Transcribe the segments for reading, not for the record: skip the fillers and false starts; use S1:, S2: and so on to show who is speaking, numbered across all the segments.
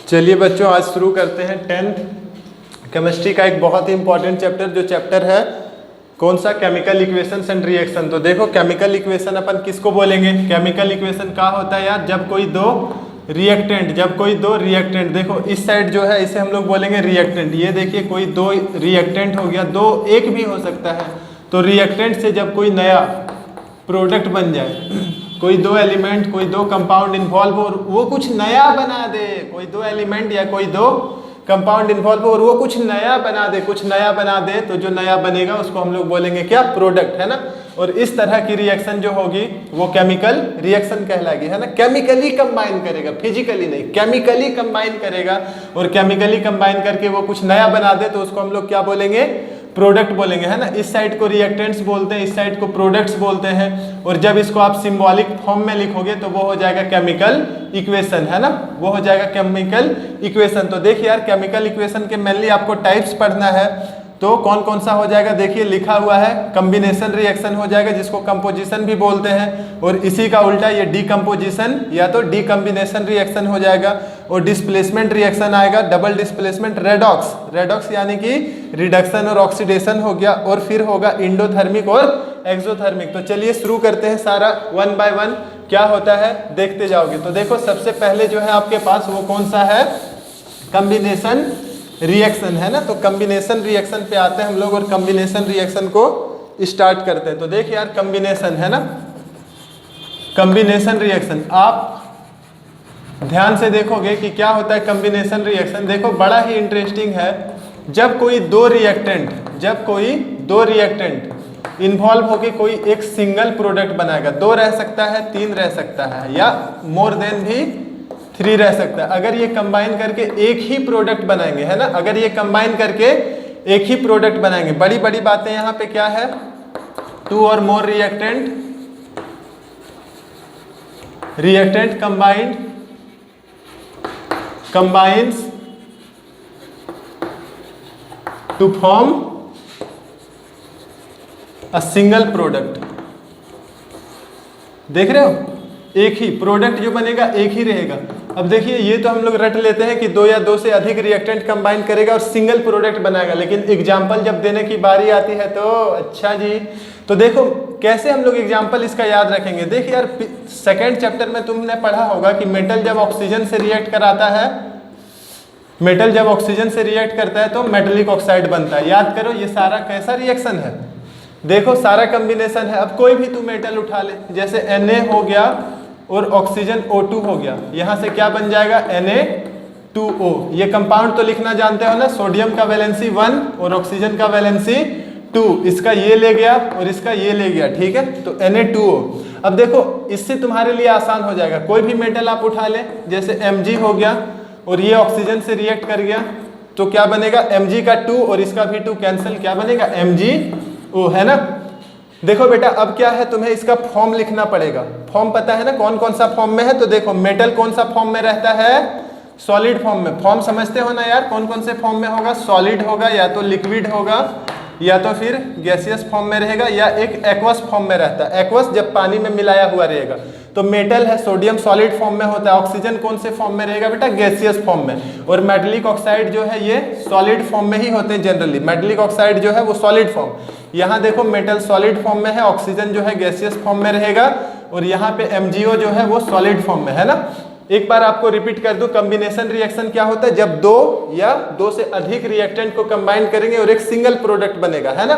S1: चलिए बच्चों, आज शुरू करते हैं 10th केमिस्ट्री का एक बहुत ही इंपॉर्टेंट चैप्टर, जो चैप्टर है कौन सा, केमिकल इक्वेशंस एंड रिएक्शन। तो देखो, केमिकल इक्वेशन अपन किसको बोलेंगे? केमिकल इक्वेशन क्या होता है यार? जब कोई दो रिएक्टेंट, देखो इस साइड जो है इसे हम लोग बोलेंगे रिएक्टेंट। ये देखिए, कोई दो रिएक्टेंट हो गया, दो एक भी हो सकता है। तो रिएक्टेंट से जब कोई नया प्रोडक्ट बन जाए, कोई दो एलिमेंट, कोई दो कंपाउंड इन्वॉल्व हो, वो कुछ नया बना दे, कोई दो एलिमेंट या कोई दो कंपाउंड इन्वॉल्व हो और वो कुछ नया बना दे, तो जो नया बनेगा उसको हम लोग बोलेंगे क्या? प्रोडक्ट, है ना। और इस तरह की रिएक्शन जो होगी वो केमिकल रिएक्शन कहलाएगी, है ना। केमिकली कंबाइन करेगा, फिजिकली नहीं, केमिकली कंबाइन करेगा, और केमिकली कंबाइन करके वो कुछ नया बना दे तो उसको हम लोग क्या बोलेंगे? प्रोडक्ट बोलेंगे, है ना। इस साइड को रिएक्टेंट्स बोलते हैं, इस साइड को प्रोडक्ट्स बोलते हैं। और जब इसको आप सिंबॉलिक फॉर्म में लिखोगे तो वो हो जाएगा केमिकल इक्वेशन, है ना, वो हो जाएगा केमिकल इक्वेशन। तो देखिए यार, केमिकल इक्वेशन के मेनली आपको टाइप्स पढ़ना है, तो कौन कौन सा हो जाएगा? देखिए लिखा हुआ है, कॉम्बिनेशन रिएक्शन हो जाएगा, जिसको कंपोजिशन भी बोलते हैं, और इसी का उल्टा ये डीकम्पोजिशन या तो डीकॉम्बिनेशन रिएक्शन हो जाएगा। और डिस्प्लेसमेंट रिएक्शन आएगा, डबल डिस्प्लेसमेंट, रेडॉक्स यानी कि रिडक्शन और ऑक्सीडेशन हो गया, और फिर होगा इंडोथर्मिक और एक्सोथर्मिक। तो चलिए शुरू करते हैं, सारा वन बाय वन क्या होता है देखते जाओगे। तो देखो, सबसे पहले जो है आपके पास वो कौन सा है? कॉम्बिनेशन रिएक्शन, है ना। तो कॉम्बिनेशन रिएक्शन पे आते हैं हम लोग, और कॉम्बिनेशन रिएक्शन को स्टार्ट करते हैं। तो देख यार, कॉम्बिनेशन, है ना, कॉम्बिनेशन रिएक्शन आप ध्यान से देखोगे कि क्या होता है कॉम्बिनेशन रिएक्शन। देखो, बड़ा ही इंटरेस्टिंग है। जब कोई दो रिएक्टेंट इन्वॉल्व होके कोई एक सिंगल प्रोडक्ट बनाएगा, दो रह सकता है, तीन रह सकता है, या मोर देन भी 3 रह सकता है। अगर ये कंबाइन करके एक ही प्रोडक्ट बनाएंगे, है ना, अगर ये कंबाइन करके एक ही प्रोडक्ट बनाएंगे, बड़ी बड़ी बातें यहाँ पे क्या है? 2 और मोर reactant combines to form a single product। देख रहे हो, एक ही प्रोडक्ट जो बनेगा एक ही रहेगा। अब देखिए, ये तो हम लोग रट लेते हैं कि 2 या 2 से अधिक रिएक्टेंट कंबाइन करेगा और सिंगल प्रोडक्ट बनाएगा, लेकिन एग्जाम्पल जब देने की बारी आती है तो अच्छा जी, तो देखो कैसे हम लोग एग्जाम्पल इसका याद रखेंगे। देखिए यार, सेकेंड चैप्टर में तुमने पढ़ा होगा कि मेटल जब ऑक्सीजन से रिएक्ट कराता है, मेटल जब ऑक्सीजन से रिएक्ट करता है तो मेटलिक ऑक्साइड बनता है। याद करो, ये सारा कैसा रिएक्शन है? देखो, सारा कॉम्बिनेशन है। अब कोई भी तू मेटल उठा ले, जैसे Na हो गया और ऑक्सीजन O2 हो गया, यहाँ से क्या बन जाएगा? Na2O। ये कंपाउंड तो लिखना जानते हो ना, सोडियम का वैलेंसी 1 और ऑक्सीजन का वैलेंसी 2, इसका ये ले गया और इसका ये ले गया, ठीक है, तो Na2O। अब देखो, इससे तुम्हारे लिए आसान हो जाएगा। कोई भी मेटल आप उठा ले, जैसे Mg हो गया और ये ऑक्सीजन से रिएक्ट कर गया, तो क्या बनेगा? Mg का 2 और इसका भी 2 कैंसिल, क्या बनेगा? MgO, है ना। देखो बेटा, अब क्या है, तुम्हें इसका फॉर्म लिखना पड़ेगा। फॉर्म पता है ना कौन कौन सा फॉर्म में है? तो देखो, मेटल कौन सा फॉर्म में रहता है? सॉलिड फॉर्म में। फॉर्म समझते हो ना यार, कौन कौन से फॉर्म में होगा? सॉलिड होगा, या तो लिक्विड होगा, या तो फिर गैसियस फॉर्म में रहेगा, या एक एक्वस फॉर्म में रहता है। एक्वस जब पानी में मिलाया हुआ रहेगा। तो मेटल है, सोडियम सॉलिड फॉर्म में होता है। ऑक्सीजन कौन से फॉर्म में रहेगा बेटा? गैसियस फॉर्म में। और मेटलिक ऑक्साइड जो है ये सॉलिड फॉर्म में ही होते हैं जनरली। मेटलिक ऑक्साइड जो है वो सॉलिड फॉर्म। यहाँ देखो, मेटल सॉलिड फॉर्म में है, ऑक्सीजन जो है गैसियस फॉर्म में रहेगा, और यहाँ पे MgO जो है वो सॉलिड फॉर्म में, है ना। एक बार आपको रिपीट कर दूं, कॉम्बिनेशन रिएक्शन क्या होता है? जब 2 या 2 से अधिक रिएक्टेंट को कंबाइन करेंगे और एक सिंगल प्रोडक्ट बनेगा, है ना।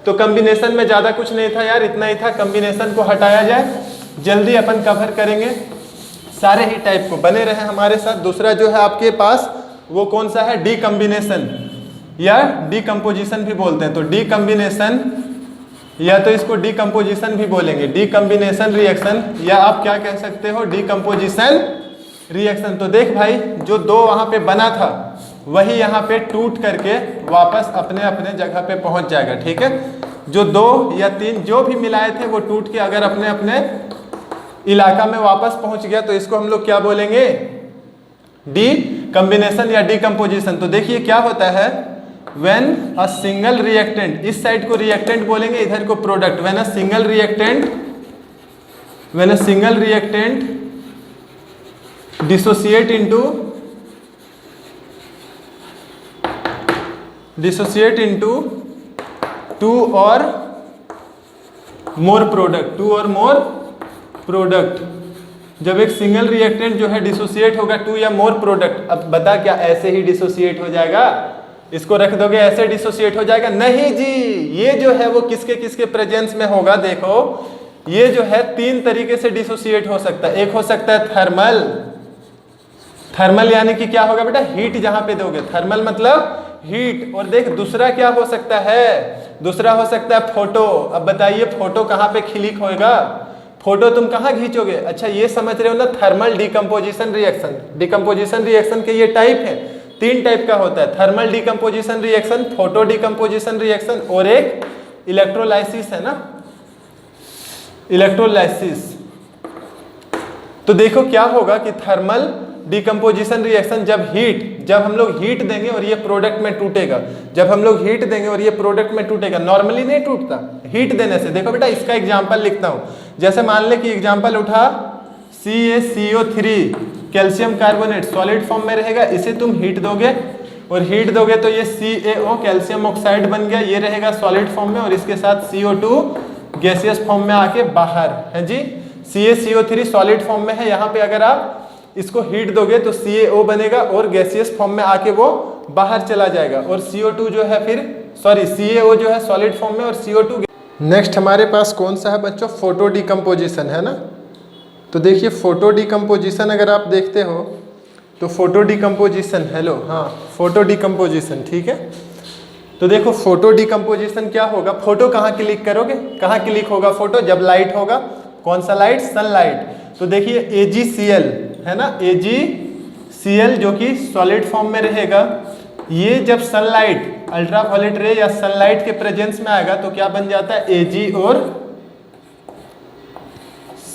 S1: तो कॉम्बिनेशन में ज्यादा कुछ नहीं था यार, इतना ही था। कॉम्बिनेशन को हटाया जाए, जल्दी अपन कवर करेंगे सारे ही टाइप को, बने रहे हमारे साथ। दूसरा जो है आपके पास वो कौन सा है? डीकॉम्बिनेशन या डीकम्पोजिशन भी बोलते हैं। तो डीकॉम्बिनेशन, या तो इसको डीकम्पोजिशन भी बोलेंगे, डीकॉम्बिनेशन रिएक्शन, या आप क्या कह सकते हो? Decomposition reaction. तो देख भाई, जो 2 वहां पे बना था वही यहाँ पे टूट करके वापस अपने अपने जगह पे पहुंच जाएगा, ठीक है। जो 2 या 3 जो भी मिलाए थे वो टूट के अगर अपने अपने इलाका में वापस पहुंच गया, तो इसको हम लोग क्या बोलेंगे? डीकॉम्बिनेशन या डीकम्पोजिशन। तो देखिए क्या होता है, व्हेन अ सिंगल रिएक्टेंट, इस साइड को रिएक्टेंट बोलेंगे, इधर को product. When a single reactant dissociate into dissociate into two और मोर प्रोडक्ट, टू और मोर प्रोडक्ट। जब एक सिंगल रिएक्टेंट जो है डिसोसिएट होगा टू या मोर प्रोडक्ट, अब बता क्या ऐसे ही डिसोसिएट हो जाएगा? इसको रख दोगे ऐसे डिसोसिएट हो जाएगा? नहीं जी, ये जो है वो किसके किसके प्रेजेंस में होगा? देखो ये जो है तीन तरीके से डिसोसिएट हो सकता है। एक हो सकता है थर्मल, थर्मल यानी कि क्या होगा बेटा? हीट जहां पे दोगे, थर्मल मतलब हीट। और देख दूसरा क्या हो सकता है? दूसरा हो सकता है फोटो। अब बताइए फोटो कहाँ पे क्लिक होएगा? फोटो तुम कहाँ खींचोगे? अच्छा ये समझ रहे हो ना, thermal decomposition reaction. Decomposition reaction के ये टाइप है, तीन टाइप का होता है, thermal decomposition reaction, photo decomposition reaction और एक इलेक्ट्रोलाइसिस है ना, इलेक्ट्रोलाइसिस। तो देखो क्या होगा कि थर्मल डिकम्पोजिशन रिएक्शन जब हम लोग हीट देंगे और ये प्रोडक्ट में टूटेगा, जब हम लोग हीट देंगे और ये प्रोडक्ट में टूटेगा, नॉर्मली नहीं टूटता हीट देने से। देखो बेटा इसका एग्जांपल लिखता हूं, जैसे मान ले कि एग्जांपल उठा CaCO3 calcium carbonate solid form में रहेगा, इसे तुम हीट दोगे और हीट दोगे तो ये CaO कैल्शियम ऑक्साइड बन गया, ये रहेगा सॉलिड फॉर्म में और इसके साथ CO2 गैसियस फॉर्म में आके बाहर है जी। CaCO3 सॉलिड फॉर्म में है, यहाँ पे अगर आप इसको हीट दोगे तो CaO बनेगा और गैसियस फॉर्म में आके वो बाहर चला जाएगा और CO2 जो है फिर CaO जो है सॉलिड फॉर्म में और CO2। नेक्स्ट हमारे पास कौन सा है बच्चों? फोटो डिकम्पोजिशन है ना। तो देखिए फोटो डिकम्पोजिशन अगर आप देखते हो तो फोटो डिकम्पोजिशन, हेलो हाँ फोटो डिकम्पोजिशन, ठीक है। तो देखो फोटो डिकम्पोजिशन क्या होगा? फोटो कहाँ क्लिक करोगे? कहाँ क्लिक होगा फोटो? जब लाइट होगा। कौन सा लाइट? सनलाइट। तो देखिए AgCl है ना, AgCl जो कि सॉलिड फॉर्म में रहेगा, ये जब सनलाइट अल्ट्रावायलेट रे या सनलाइट के प्रेजेंस में आएगा तो क्या बन जाता है? Ag और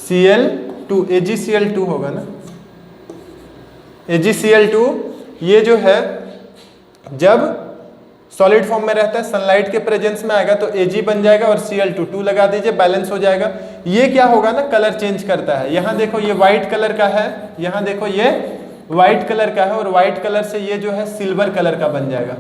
S1: Cl2, AgCl2 होगा ना, AgCl2। ये जो है जब सॉलिड फॉर्म में रहता है, सनलाइट के प्रेजेंस में आएगा तो Ag बन जाएगा और Cl2, 2 लगा दीजिए, बैलेंस हो जाएगा। ये क्या होगा ना, कलर चेंज करता है। यहाँ देखो ये व्हाइट कलर का है, यहाँ देखो ये व्हाइट कलर का है और व्हाइट कलर से ये जो है सिल्वर कलर का बन जाएगा,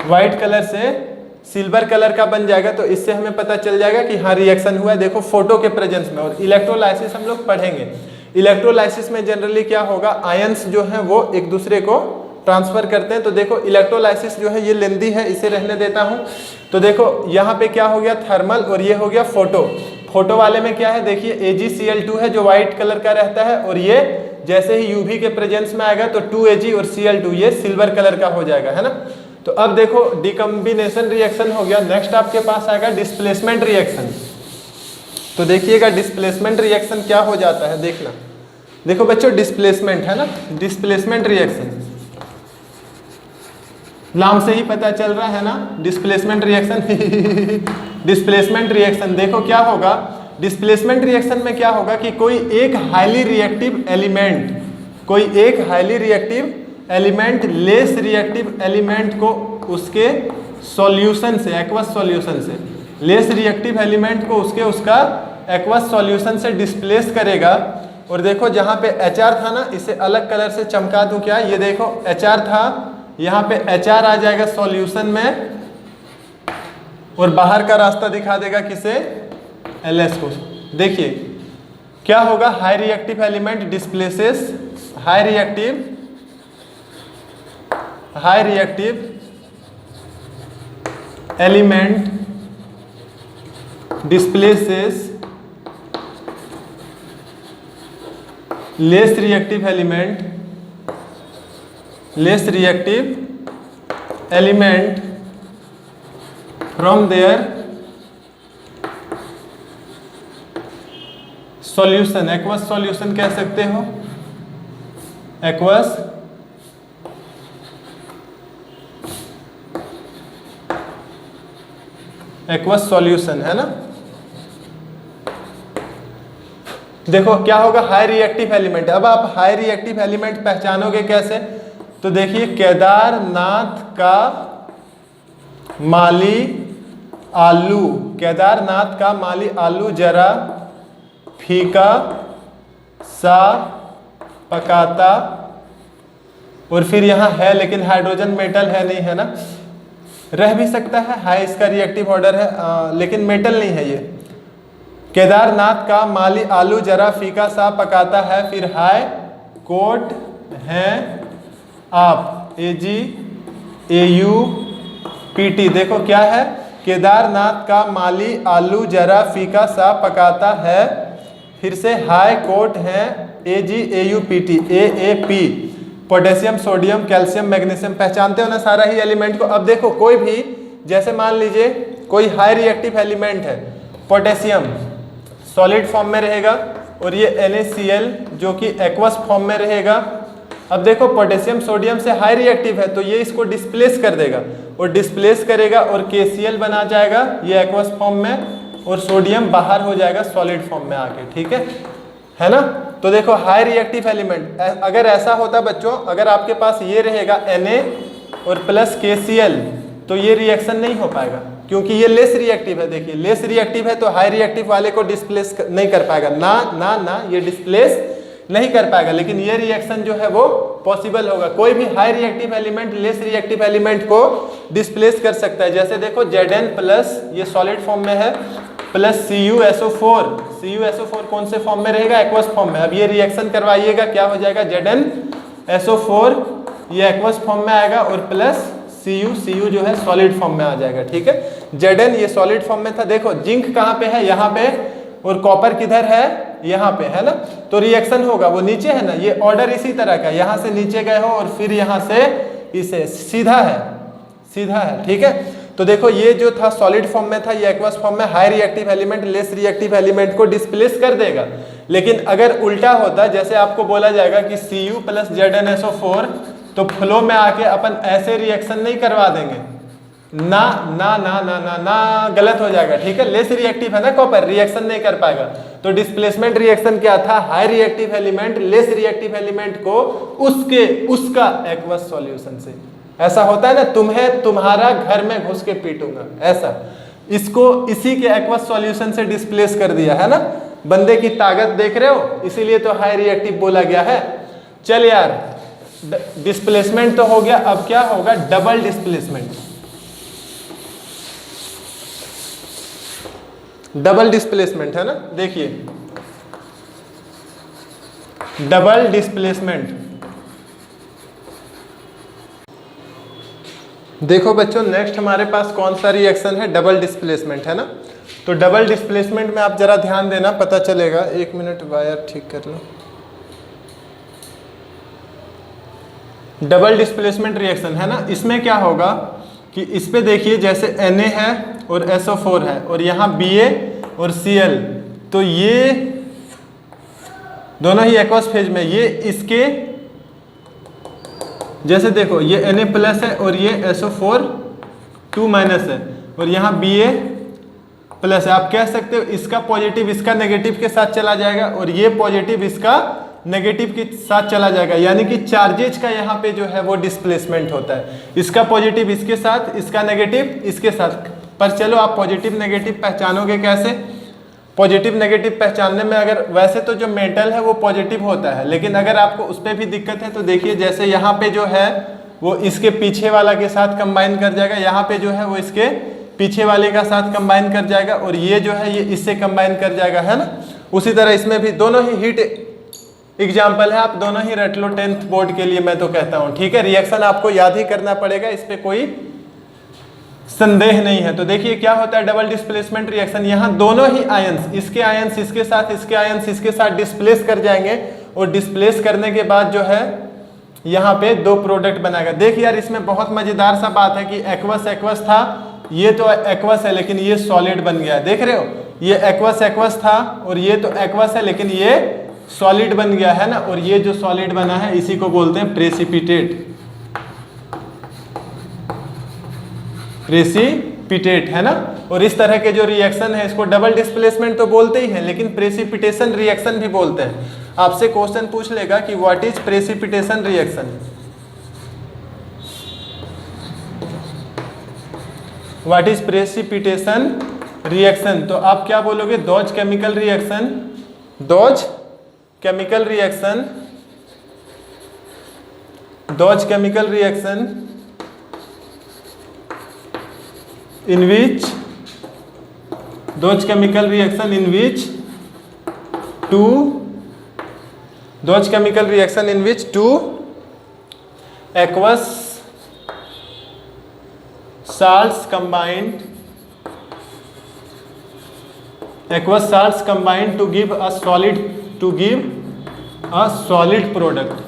S1: व्हाइट कलर से सिल्वर कलर का बन जाएगा। तो इससे हमें पता चल जाएगा कि हाँ रिएक्शन हुआ है, देखो फोटो के प्रेजेंस में। और इलेक्ट्रोलाइसिस हम लोग पढ़ेंगे। इलेक्ट्रोलाइसिस में जनरली क्या होगा, आयंस जो है वो एक दूसरे को ट्रांसफर करते हैं। तो देखो इलेक्ट्रोलाइसिस जो है ये लेंदी है, इसे रहने देता हूं। तो देखो यहाँ पे क्या हो गया, थर्मल, और ये हो गया फोटो। फोटो वाले में क्या है, देखिए AgCl2 है जो व्हाइट कलर का रहता है और ये जैसे ही यूवी के प्रेजेंस में आएगा तो 2Ag और Cl2 ये सिल्वर कलर का हो जाएगा, है ना। तो अब देखो डिकम्बिनेशन रिएक्शन हो गया। नेक्स्ट आपके पास आएगा डिस्प्लेसमेंट रिएक्शन। तो देखिएगा डिस्प्लेसमेंट रिएक्शन क्या हो जाता है, देखना। देखो बच्चों डिस्प्लेसमेंट है ना, डिस्प्लेसमेंट रिएक्शन नाम से ही पता चल रहा है ना, डिस्प्लेसमेंट रिएक्शन डिस्प्लेसमेंट रिएक्शन देखो क्या होगा। डिस्प्लेसमेंट रिएक्शन में क्या होगा कि कोई एक हाईली रिएक्टिव एलिमेंट, कोई एक highly reactive element less reactive element को उसके सॉल्यूशन से, एक्वस सॉल्यूशन से, लेस रिएक्टिव एलिमेंट को उसका एक्वस सॉल्यूशन से डिस्प्लेस करेगा। और देखो जहाँ पे HR था ना, इसे अलग कलर से चमका दूं क्या, ये देखो HR था, यहाँ पे HR आ जाएगा सॉल्यूशन में और बाहर का रास्ता दिखा देगा किसे, LS को। देखिए क्या होगा, high reactive element displaces, high reactive element displaces less reactive element from their solution, aqueous solution कह सकते हो, एक्वस सॉल्यूशन है ना। देखो क्या होगा, हाई रिएक्टिव एलिमेंट। अब आप हाई रिएक्टिव एलिमेंट पहचानोगे कैसे, तो देखिए केदारनाथ का माली आलू, केदारनाथ का माली आलू जरा फीका सा पकाता, और फिर यहाँ है लेकिन हाइड्रोजन मेटल है नहीं, है ना। रह भी सकता है, हाई इसका रिएक्टिव ऑर्डर है, लेकिन मेटल नहीं है ये। केदारनाथ का माली आलू जरा फीका सा पकाता है, फिर हाय कोर्ट हैं आप, AGAUPT। देखो क्या है, केदारनाथ का माली आलू जरा फीका सा पकाता है, फिर से हाई कोर्ट हैं AGAUPT, AAP। Potassium, sodium, calcium, magnesium, पहचानते हो ना सारा ही एलिमेंट को। अब देखो कोई भी, जैसे मान लीजिए कोई हाई रिएक्टिव एलिमेंट है, पोटेशियम सॉलिड फॉर्म में रहेगा और ये NaCl जो कि एक्वस फॉर्म में रहेगा। अब देखो पोटेशियम सोडियम से हाई रिएक्टिव है तो ये इसको डिस्प्लेस कर देगा और डिस्प्लेस करेगा और KCl बना जाएगा ये एक्वस फॉर्म में, और सोडियम बाहर हो जाएगा सॉलिड फॉर्म में आके, ठीक है ना। तो देखो हाई रिएक्टिव एलिमेंट, अगर ऐसा होता बच्चों, अगर आपके पास ये रहेगा Na और प्लस KCl तो ये रिएक्शन नहीं हो पाएगा, क्योंकि ये लेस रिएक्टिव है। देखिए लेस रिएक्टिव है तो हाई रिएक्टिव वाले को डिस्प्लेस नहीं कर पाएगा, ना ये डिस्प्लेस नहीं कर पाएगा, लेकिन ये रिएक्शन जो है वो पॉसिबल होगा। कोई भी high reactive element less reactive element को डिस्प्लेस कर सकता है। जैसे देखो Zn प्लस ये सॉलिड फॉर्म में है प्लस CuSO4 कौन से फॉर्म में रहेगा, एक्वस फॉर्म में। अब ये रिएक्शन करवाइएगा, क्या हो जाएगा, ZnSO4 ये एक्वस फॉर्म में आएगा और प्लस Cu जो है सॉलिड फॉर्म में आ जाएगा, ठीक है। Zn ये सॉलिड फॉर्म में था। देखो जिंक कहाँ पे है, यहाँ पे, और कॉपर किधर है, यहाँ पे है ना। तो रिएक्शन होगा, वो नीचे है ना, ये ऑर्डर इसी तरह का, यहाँ से नीचे गए हो और फिर यहाँ से इसे सीधा है, ठीक है। तो देखो ये जो था सॉलिड फॉर्म में था, ये एक्वस फॉर्म में, high reactive element less reactive element को डिस्प्लेस कर देगा। लेकिन अगर उल्टा होता, जैसे आपको बोला जाएगा कि Cu प्लस ZnSO4, तो फ्लो में आके अपन ऐसे रिएक्शन नहीं करवा देंगे, ना गलत हो जाएगा, ठीक है। लेस रिएक्टिव है ना कॉपर, रिएक्शन नहीं कर पाएगा। तो डिस्प्लेसमेंट रिएक्शन क्या था, high reactive element less reactive element को उसका एक्वस सॉल्यूशन से। ऐसा होता है ना, तुम्हें तुम्हारा घर में घुस के पीटूंगा, ऐसा, इसको इसी के एक्वस सॉल्यूशन से डिस्प्लेस कर दिया है ना। बंदे की ताकत देख रहे हो, इसीलिए तो हाई रिएक्टिव बोला गया है। चल यार, डिस्प्लेसमेंट तो हो गया, अब क्या होगा, डबल डिस्प्लेसमेंट। डबल डिस्प्लेसमेंट है ना, देखिए डबल डिस्प्लेसमेंट। देखो बच्चों नेक्स्ट हमारे पास कौन सा रिएक्शन है, डबल डिस्प्लेसमेंट है ना। तो डबल डिस्प्लेसमेंट में आप जरा ध्यान देना, पता चलेगा। एक मिनट वायर ठीक कर लो। डबल डिस्प्लेसमेंट रिएक्शन है ना, इसमें क्या होगा कि इस पे देखिए जैसे Na है और SO4 है और यहाँ Ba और Cl, तो ये दोनों ही एक्वस फेज में, ये इसके जैसे देखो ये Na प्लस है और ये SO4 2 माइनस है और यहाँ Ba प्लस है। आप कह सकते हो इसका पॉजिटिव इसका नेगेटिव के साथ चला जाएगा और ये पॉजिटिव इसका नेगेटिव के साथ चला जाएगा, यानी कि चार्जेज का यहाँ पे जो है वो डिस्प्लेसमेंट होता है। इसका पॉजिटिव इसके साथ, इसका नेगेटिव इसके साथ। पर चलो आप पॉजिटिव नेगेटिव पहचानोगे कैसे? पॉजिटिव नेगेटिव पहचानने में, अगर वैसे तो जो मेटल है वो पॉजिटिव होता है, लेकिन अगर आपको उस पर भी दिक्कत है तो देखिए जैसे यहाँ पे जो है वो इसके पीछे वाला के साथ कंबाइन कर जाएगा, यहाँ पे जो है वो इसके पीछे वाले का साथ कंबाइन कर जाएगा और ये जो है ये इससे कंबाइन कर जाएगा, है ना। उसी तरह इसमें भी दोनों ही हीट एग्जाम्पल है, आप दोनों ही रट लो 10th बोर्ड के लिए, मैं तो कहता हूँ, ठीक है। रिएक्शन आपको याद ही करना पड़ेगा, इस पर कोई संदेह नहीं है। तो देखिए क्या होता है डबल डिस्प्लेसमेंट रिएक्शन, यहाँ दोनों ही आयंस, इसके आयंस इसके साथ, इसके आयंस इसके साथ डिस्प्लेस कर जाएंगे और डिस्प्लेस करने के बाद जो है यहाँ पे दो प्रोडक्ट बनाएगा। देख यार इसमें बहुत मजेदार सा बात है कि एक्वस एक्वस था, ये तो एक्वस है लेकिन ये सॉलिड बन गया, देख रहे हो, ये एक्वस एक्वस था और ये तो एक्वस है लेकिन ये सॉलिड बन गया, है ना। और ये जो सॉलिड बना है इसी को बोलते हैं प्रेसिपिटेट, है ना। और इस तरह के जो रिएक्शन है इसको डबल डिस्प्लेसमेंट तो बोलते ही हैं, लेकिन प्रेसिपिटेशन रिएक्शन भी बोलते हैं। आपसे क्वेश्चन पूछ लेगा कि what is precipitation reaction, what is precipitation reaction, तो आप क्या बोलोगे? Those chemical reaction, those chemical reaction, those chemical reaction in which those chemical reaction in which two aqueous salts combined to give a solid product.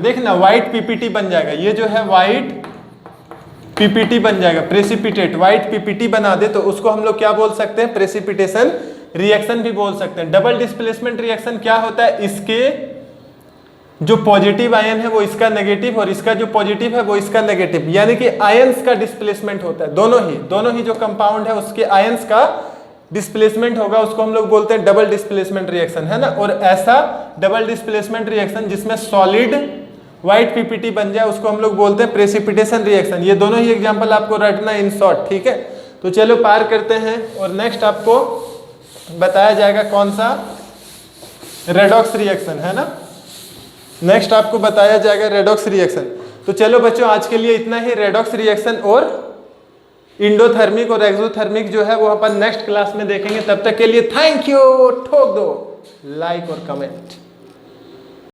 S1: देखना white PPT बन जाएगा, ये जो है व्हाइट पीपीटी बन जाएगा, प्रेसिपिटेट व्हाइट पीपीटी बना दे तो उसको हम लोग क्या बोल सकते हैं, प्रेसिपिटेशन रिएक्शन भी बोल सकते हैं। डबल डिस्प्लेसमेंट रिएक्शन क्या होता है, इसके जो पॉजिटिव आयन है वो इसका नेगेटिव और इसका जो पॉजिटिव है वो इसका नेगेटिव, यानी कि आयंस का डिस्प्लेसमेंट होता है। दोनों ही जो कंपाउंड है उसके आयंस का डिस्प्लेसमेंट होगा, उसको हम लोग बोलते हैं डबल डिस्प्लेसमेंट रिएक्शन, है ना। और ऐसा डबल डिस्प्लेसमेंट रिएक्शन जिसमें सॉलिड व्हाइट पीपीटी बन जाए उसको हम लोग बोलते हैं प्रेसिपिटेशन रिएक्शन। ये दोनों ही एग्जांपल आपको रटना इन शॉर्ट, ठीक है। तो चलो पार करते हैं और नेक्स्ट आपको बताया जाएगा कौन सा, रेडॉक्स रिएक्शन, है ना। नेक्स्ट आपको बताया जाएगा रेडॉक्स रिएक्शन। तो चलो बच्चों आज के लिए इतना ही। रेडॉक्स रिएक्शन और इंडोथर्मिक और एक्सोथर्मिक जो है वो अपन नेक्स्ट क्लास में देखेंगे। तब तक के लिए थैंक यू। ठोक दो लाइक और कमेंट।